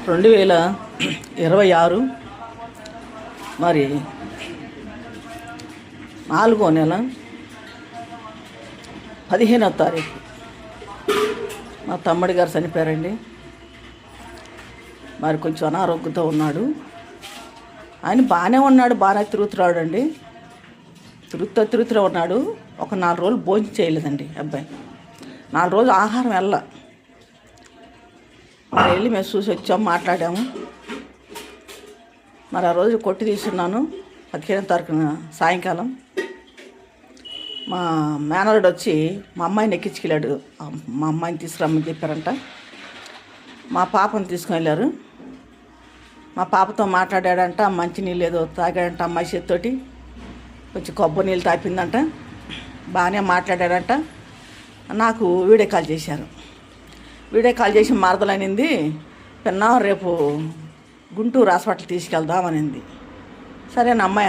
2026 మరి 4వ నెల 15వ తారీఖు మా తమ్ముడి గారు చనిపోయారండి. మరి కొంచెం అనారోగ్యంతో ఉన్నాడు. ఆయన బాగానే ఉన్నాడు, బాగానే తిరుగుతున్నాడు అండి. తిరుగుతూ ఉన్నాడు. ఒక 4 రోజులు భోజనం చేయలేదండి అబ్బాయి. 4 రోజులు ఆహారం మరి వెళ్ళి మేము చూసి వచ్చాము, మాట్లాడాము. మరి ఆ రోజు కొట్టి తీసుకున్నాను 15వ తారీఖున సాయంకాలం. మా మేనల్లుడు వచ్చి మా అమ్మాయిని ఎక్కించుకెళ్ళాడు. మా అమ్మాయిని తీసుకురమ్మని చెప్పారంట. మా పాపను తీసుకుని వెళ్ళారు. మా పాపతో మాట్లాడాడంట. మంచినీళ్ళు ఏదో తాగాడంట అమ్మాయి చేతితోటి. కొంచెం కొబ్బరి నీళ్ళు తాపిందంట. బాగానే మాట్లాడాడంట. నాకు వీడియో కాల్ చేశారు. వీడియో కాల్ చేసి మరదలనింది, పిన్నా రేపు గుంటూరు హాస్పిటల్ తీసుకెళ్దామనింది. సరే నా అమ్మాయి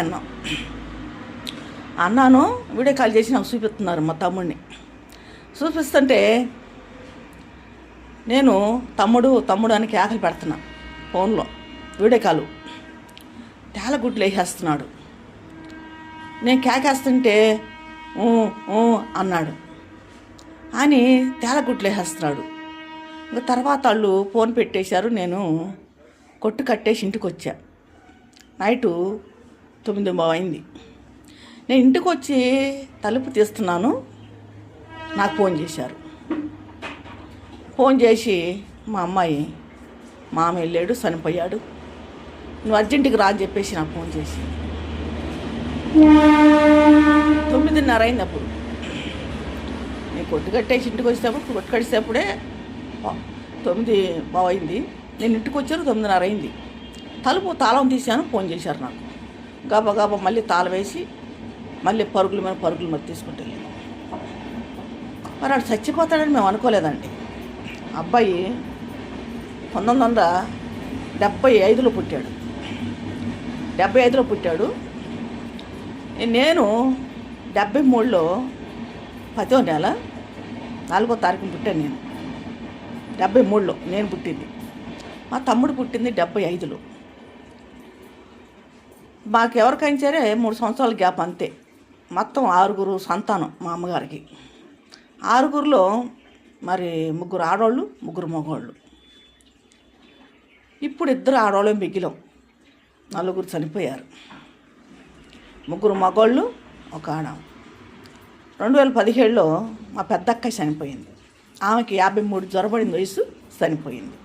అన్నాను. వీడియో కాల్ చేసి నాకు చూపిస్తున్నారు మా తమ్ముడిని. చూపిస్తుంటే నేను తమ్ముడు అని కేకలు పెడుతున్నా ఫోన్లో. వీడియో కాలు తేలగుడ్లు వేసేస్తున్నాడు. నేను కేకేస్తుంటే అన్నాడు అని తేలగుడ్లు వేసేస్తున్నాడు. ఇంకా తర్వాత వాళ్ళు ఫోన్ పెట్టేశారు. నేను కొట్టు కట్టేసి ఇంటికి వచ్చా. నైటు 9 అయింది. నేను ఇంటికి వచ్చి తలుపు తీస్తున్నాను. నాకు ఫోన్ చేశారు. ఫోన్ చేసి మా అమ్మాయి మామ వెళ్ళాడు, చనిపోయాడు, నువ్వు అర్జెంటుకి రా అని చెప్పేసి నాకు ఫోన్ చేసి 9:30 అయింది. అప్పుడు నేను కొట్టు కట్టేసి ఇంటికి వచ్చేటప్పుడు, కొట్టు కట్టేసేప్పుడే 9 అయింది. నేను ఇంటికి వచ్చాను 9:30 అయింది. తాళం తీశాను. ఫోన్ చేశారు నాకు. గబా మళ్ళీ తాళం వేసి మళ్ళీ పరుగుల మీద తీసుకుంటూ వెళ్ళాను. మరి వాడు చచ్చిపోతాడని మేము అనుకోలేదండి. అబ్బాయి 1975లో పుట్టాడు. 75లో పుట్టాడు. నేను 73లో 10వ నెల 4వ తారీఖున పుట్టాను. నేను 73లో నేను పుట్టింది. మా తమ్ముడు పుట్టింది 75లో. మాకెవరికైనా సరే 3 సంవత్సరాల గ్యాప్ అంతే. మొత్తం 6 సంతానం మా అమ్మగారికి. 6లో మరి 3 ఆడవాళ్ళు, 3 మగవాళ్ళు. ఇప్పుడు 2 ఆడవాళ్ళు మిగిలాం. 4 చనిపోయారు. 3 మగవాళ్ళు, 1 ఆడ. 2017లో మా పెద్దక్క చనిపోయింది. ఆమెకి 53 జ్వరపడిన వయసు, చనిపోయింది.